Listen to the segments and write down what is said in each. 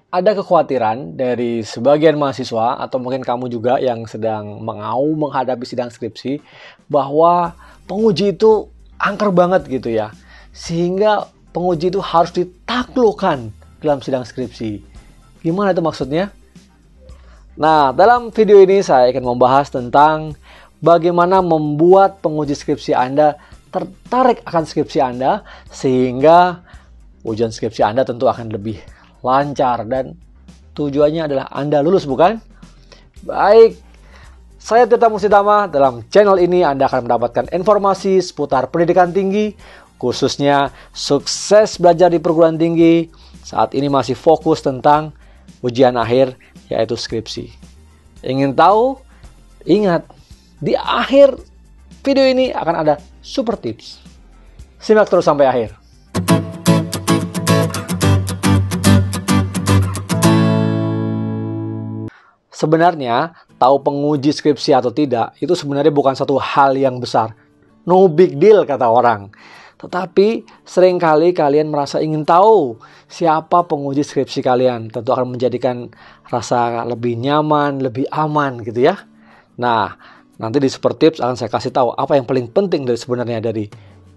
Ada kekhawatiran dari sebagian mahasiswa atau mungkin kamu juga yang sedang menghadapi sidang skripsi bahwa penguji itu angker banget gitu ya. Sehingga penguji itu harus ditaklukkan dalam sidang skripsi. Gimana itu maksudnya? Nah, dalam video ini saya akan membahas tentang bagaimana membuat penguji skripsi Anda tertarik akan skripsi Anda sehingga ujian skripsi Anda tentu akan lebih lancar dan tujuannya adalah Anda lulus, bukan? Baik, saya Tirta Musitama. Dalam channel ini Anda akan mendapatkan informasi seputar pendidikan tinggi, khususnya sukses belajar di perguruan tinggi. Saat ini masih fokus tentang ujian akhir, yaitu skripsi. Ingin tahu? Ingat, di akhir video ini akan ada super tips. Simak terus sampai akhir. Sebenarnya, tahu penguji skripsi atau tidak, itu sebenarnya bukan satu hal yang besar. No big deal kata orang. Tetapi, seringkali kalian merasa ingin tahu siapa penguji skripsi kalian. Tentu akan menjadikan rasa lebih nyaman, lebih aman gitu ya. Nah, nanti di super tips akan saya kasih tahu apa yang paling penting sebenarnya dari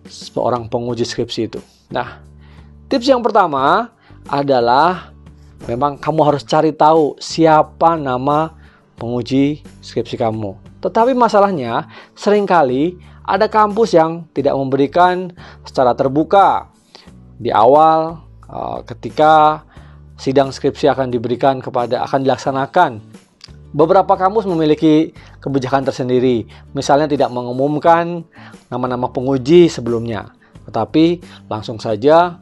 seorang penguji skripsi itu. Nah, tips yang pertama adalah memang kamu harus cari tahu siapa nama penguji skripsi kamu. Tetapi masalahnya seringkali ada kampus yang tidak memberikan secara terbuka di awal ketika sidang skripsi akan dilaksanakan. Beberapa kampus memiliki kebijakan tersendiri, misalnya tidak mengumumkan nama-nama penguji sebelumnya, tetapi langsung saja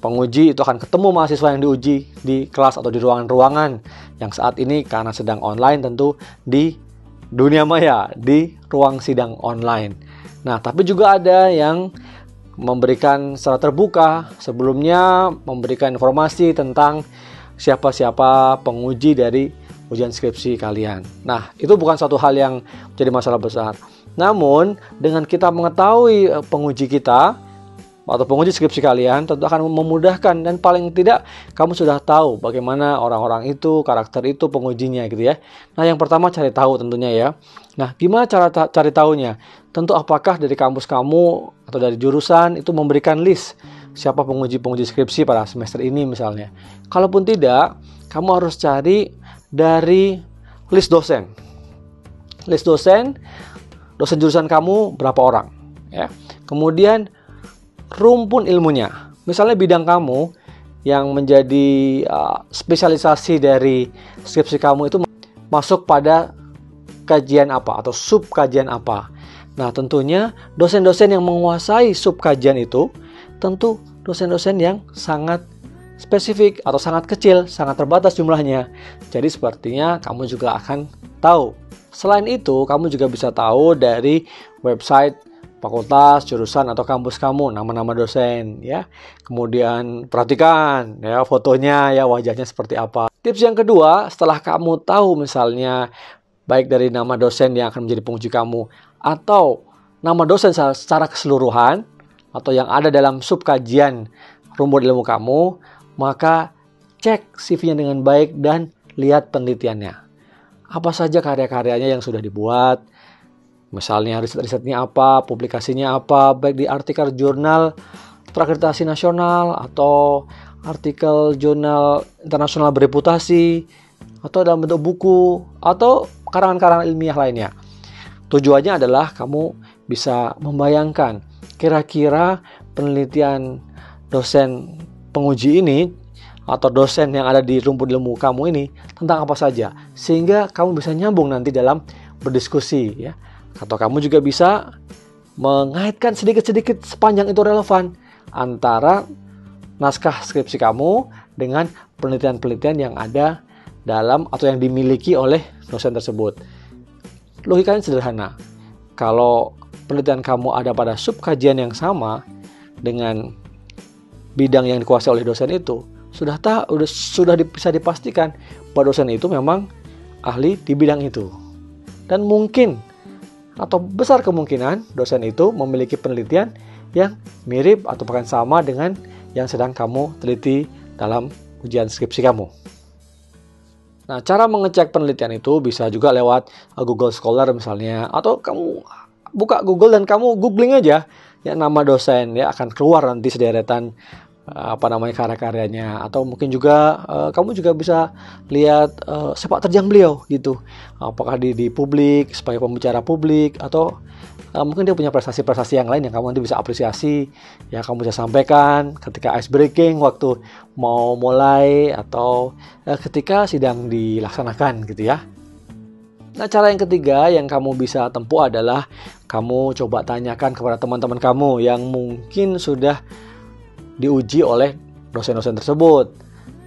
penguji itu akan ketemu mahasiswa yang diuji di kelas atau di ruangan-ruangan yang saat ini karena sedang online tentu di dunia maya, di ruang sidang online. Nah, tapi juga ada yang memberikan secara terbuka sebelumnya, memberikan informasi tentang siapa-siapa penguji dari ujian skripsi kalian. Nah, itu bukan satu hal yang jadi masalah besar. Namun, dengan kita mengetahui penguji kita atau penguji skripsi kalian tentu akan memudahkan dan paling tidak kamu sudah tahu bagaimana orang-orang itu, karakter itu, pengujinya gitu ya. Nah, yang pertama cari tahu tentunya ya. Nah, gimana cara cari tahunya? Tentu apakah dari kampus kamu atau dari jurusan itu memberikan list siapa penguji-penguji skripsi pada semester ini misalnya. Kalaupun tidak, kamu harus cari dari list dosen. List dosen jurusan kamu berapa orang ya. Kemudian rumpun ilmunya. Misalnya bidang kamu yang menjadi spesialisasi dari skripsi kamu itu masuk pada kajian apa atau sub kajian apa. Nah, tentunya dosen-dosen yang menguasai sub kajian itu tentu dosen-dosen yang sangat spesifik atau sangat kecil, sangat terbatas jumlahnya. Jadi sepertinya kamu juga akan tahu. Selain itu, kamu juga bisa tahu dari website fakultas, jurusan atau kampus kamu, nama-nama dosen ya. Kemudian perhatikan ya fotonya ya, wajahnya seperti apa. Tips yang kedua, setelah kamu tahu misalnya baik dari nama dosen yang akan menjadi penguji kamu atau nama dosen secara keseluruhan atau yang ada dalam sub kajian rumpun ilmu kamu, maka cek CV-nya dengan baik dan lihat penelitiannya. Apa saja karya-karyanya yang sudah dibuat. Misalnya riset-risetnya apa, publikasinya apa, baik di artikel jurnal terakreditasi nasional atau artikel jurnal internasional bereputasi atau dalam bentuk buku atau karangan-karangan ilmiah lainnya. Tujuannya adalah kamu bisa membayangkan kira-kira penelitian dosen penguji ini atau dosen yang ada di rumpun ilmu kamu ini tentang apa saja, sehingga kamu bisa nyambung nanti dalam berdiskusi ya. Atau kamu juga bisa mengaitkan sedikit-sedikit sepanjang itu relevan antara naskah skripsi kamu dengan penelitian-penelitian yang ada dalam atau yang dimiliki oleh dosen tersebut. Logikanya sederhana. Kalau penelitian kamu ada pada sub kajian yang sama dengan bidang yang dikuasai oleh dosen itu, sudah bisa dipastikan bahwa dosen itu memang ahli di bidang itu. Dan mungkin atau besar kemungkinan dosen itu memiliki penelitian yang mirip atau bahkan sama dengan yang sedang kamu teliti dalam ujian skripsi kamu. Nah, cara mengecek penelitian itu bisa juga lewat Google Scholar misalnya, atau kamu buka Google dan kamu googling aja ya nama dosen, ya akan keluar nanti sederetan karya-karyanya. Atau mungkin juga kamu juga bisa lihat sepak terjang beliau gitu, apakah di publik sebagai pembicara publik, atau mungkin dia punya prestasi-prestasi yang lain yang kamu nanti bisa apresiasi, ya kamu bisa sampaikan ketika ice breaking waktu mau mulai, atau ketika sidang dilaksanakan gitu ya. Nah, cara yang ketiga yang kamu bisa tempuh adalah kamu coba tanyakan kepada teman-teman kamu yang mungkin sudah diuji oleh dosen-dosen tersebut.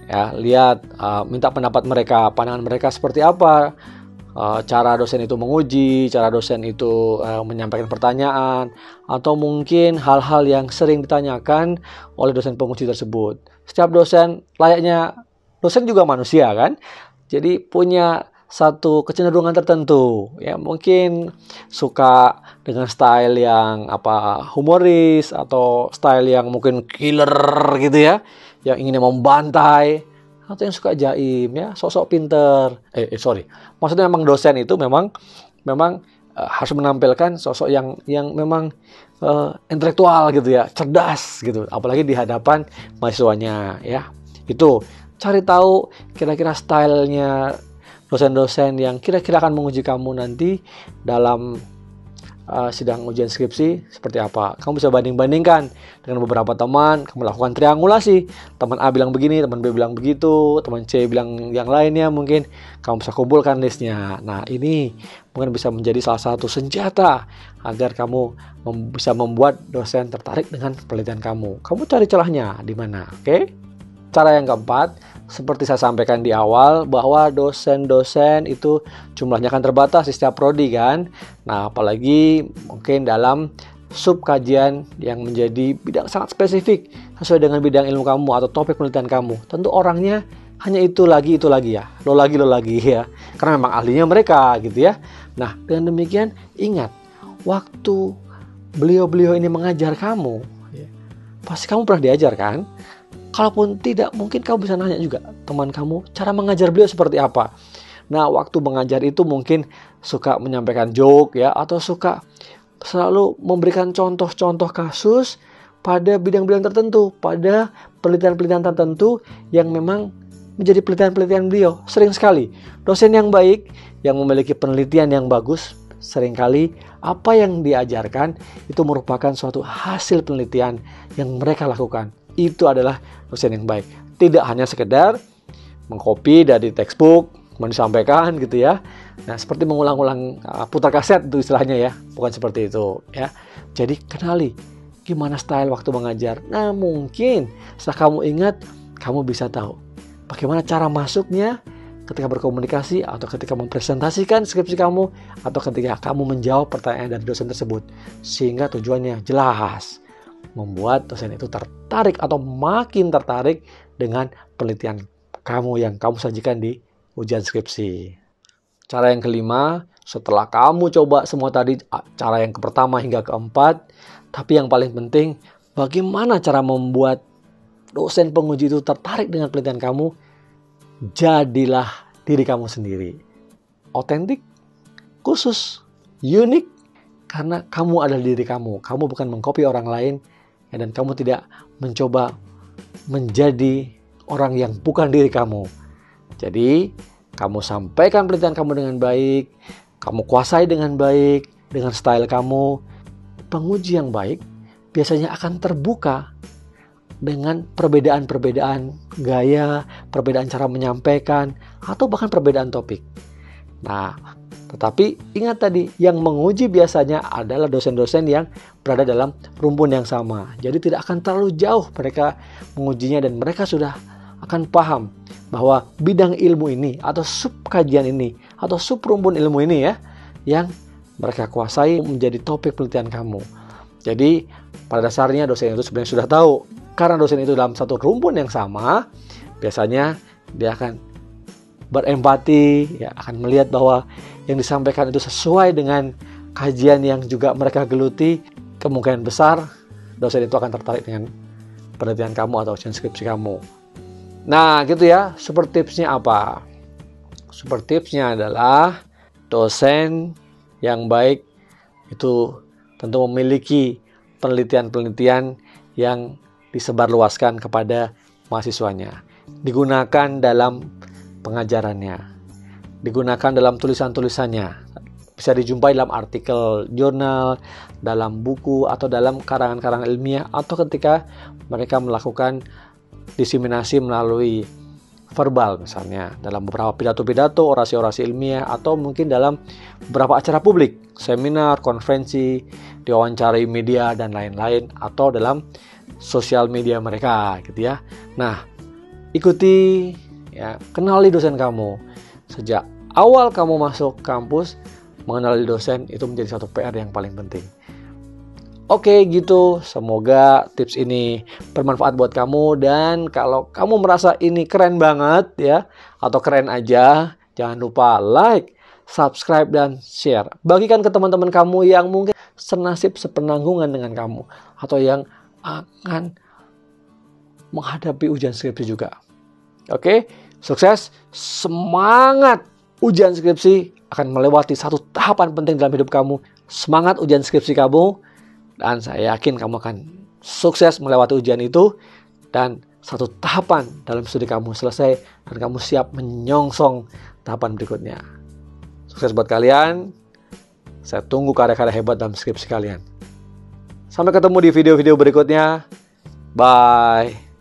Ya, lihat, minta pendapat mereka, pandangan mereka seperti apa, cara dosen itu menguji, cara dosen itu menyampaikan pertanyaan, atau mungkin hal-hal yang sering ditanyakan oleh dosen penguji tersebut. Setiap dosen layaknya dosen juga manusia kan, jadi punya satu kecenderungan tertentu, ya mungkin suka dengan style yang humoris, atau style yang mungkin killer gitu ya, yang ingin membantai, atau yang suka jaim ya, sosok pinter. Maksudnya memang dosen itu memang harus menampilkan sosok yang memang intelektual gitu ya, cerdas gitu, apalagi di hadapan mahasiswanya ya. Itu cari tahu kira-kira stylenya dosen-dosen yang kira-kira akan menguji kamu nanti dalam sidang ujian skripsi seperti apa. Kamu bisa banding-bandingkan dengan beberapa teman, kamu lakukan triangulasi. Teman A bilang begini, teman B bilang begitu, teman C bilang yang lainnya, mungkin kamu bisa kumpulkan listnya. Nah, ini mungkin bisa menjadi salah satu senjata agar kamu bisa membuat dosen tertarik dengan penelitian kamu. Kamu cari celahnya di mana, oke? Cara yang keempat, seperti saya sampaikan di awal, bahwa dosen-dosen itu jumlahnya akan terbatas di setiap prodi kan. Nah, apalagi mungkin dalam sub kajian yang menjadi bidang sangat spesifik sesuai dengan bidang ilmu kamu atau topik penelitian kamu. Tentu orangnya hanya itu lagi ya. Lo lagi ya. Karena memang ahlinya mereka gitu ya. Nah, dengan demikian ingat, waktu beliau-beliau ini mengajar kamu, pasti kamu pernah diajar kan? Kalaupun tidak, mungkin kamu bisa nanya juga teman kamu, cara mengajar beliau seperti apa. Nah, waktu mengajar itu mungkin suka menyampaikan joke ya, atau suka selalu memberikan contoh-contoh kasus pada bidang-bidang tertentu, pada penelitian-penelitian tertentu yang memang menjadi penelitian-penelitian beliau. Sering sekali dosen yang baik, yang memiliki penelitian yang bagus, seringkali apa yang diajarkan itu merupakan suatu hasil penelitian yang mereka lakukan. Itu adalah dosen yang baik. Tidak hanya sekedar mengcopy dari textbook, disampaikan gitu ya. Nah, seperti mengulang-ulang putar kaset itu istilahnya ya. Bukan seperti itu ya. Jadi kenali gimana style waktu mengajar. Nah, mungkin setelah kamu ingat, kamu bisa tahu bagaimana cara masuknya ketika berkomunikasi, atau ketika mempresentasikan skripsi kamu, atau ketika kamu menjawab pertanyaan dari dosen tersebut. Sehingga tujuannya jelas, membuat dosen itu tertarik atau makin tertarik dengan penelitian kamu yang kamu sajikan di ujian skripsi. Cara yang kelima, setelah kamu coba semua tadi, cara yang pertama hingga keempat, tapi yang paling penting, bagaimana cara membuat dosen penguji itu tertarik dengan penelitian kamu? Jadilah diri kamu sendiri. Otentik, khusus, unik, karena kamu adalah diri kamu. Kamu bukan mengcopy orang lain, dan kamu tidak mencoba menjadi orang yang bukan diri kamu. Jadi, kamu sampaikan penelitian kamu dengan baik, kamu kuasai dengan baik, dengan style kamu. Penguji yang baik biasanya akan terbuka dengan perbedaan-perbedaan gaya, perbedaan cara menyampaikan, atau bahkan perbedaan topik. Nah, tetapi ingat tadi, yang menguji biasanya adalah dosen-dosen yang berada dalam rumpun yang sama. Jadi tidak akan terlalu jauh mereka mengujinya, dan mereka sudah akan paham bahwa bidang ilmu ini, atau sub kajian ini, atau sub rumpun ilmu ini ya, yang mereka kuasai menjadi topik penelitian kamu. Jadi pada dasarnya dosen itu sebenarnya sudah tahu. Karena dosen itu dalam satu rumpun yang sama, biasanya dia akan berempati, ya, akan melihat bahwa yang disampaikan itu sesuai dengan kajian yang juga mereka geluti. Kemungkinan besar dosen itu akan tertarik dengan penelitian kamu atau ujian skripsi kamu. Nah, gitu ya. Super tipsnya apa? Super tipsnya adalah dosen yang baik itu tentu memiliki penelitian-penelitian yang disebarluaskan kepada mahasiswanya. Digunakan dalam pengajarannya. Digunakan dalam tulisan-tulisannya. Bisa dijumpai dalam artikel jurnal, dalam buku, atau dalam karangan-karangan ilmiah, atau ketika mereka melakukan diseminasi melalui verbal misalnya, dalam beberapa pidato-pidato, orasi-orasi ilmiah, atau mungkin dalam beberapa acara publik, seminar, konferensi, diwawancarai media, dan lain-lain, atau dalam sosial media mereka gitu ya. Nah, ikuti ya, kenali dosen kamu. Sejak awal kamu masuk kampus, mengenali dosen itu menjadi satu PR yang paling penting. Oke gitu, semoga tips ini bermanfaat buat kamu, dan kalau kamu merasa ini keren banget ya, atau keren aja, jangan lupa like, subscribe, dan share. Bagikan ke teman-teman kamu yang mungkin senasib sepenanggungan dengan kamu, atau yang akan menghadapi ujian skripsi juga. Oke, sukses, semangat. Ujian skripsi akan melewati satu tahapan penting dalam hidup kamu. Semangat ujian skripsi kamu. Dan saya yakin kamu akan sukses melewati ujian itu. Dan satu tahapan dalam studi kamu selesai. Dan kamu siap menyongsong tahapan berikutnya. Sukses buat kalian. Saya tunggu karya-karya hebat dalam skripsi kalian. Sampai ketemu di video-video berikutnya. Bye.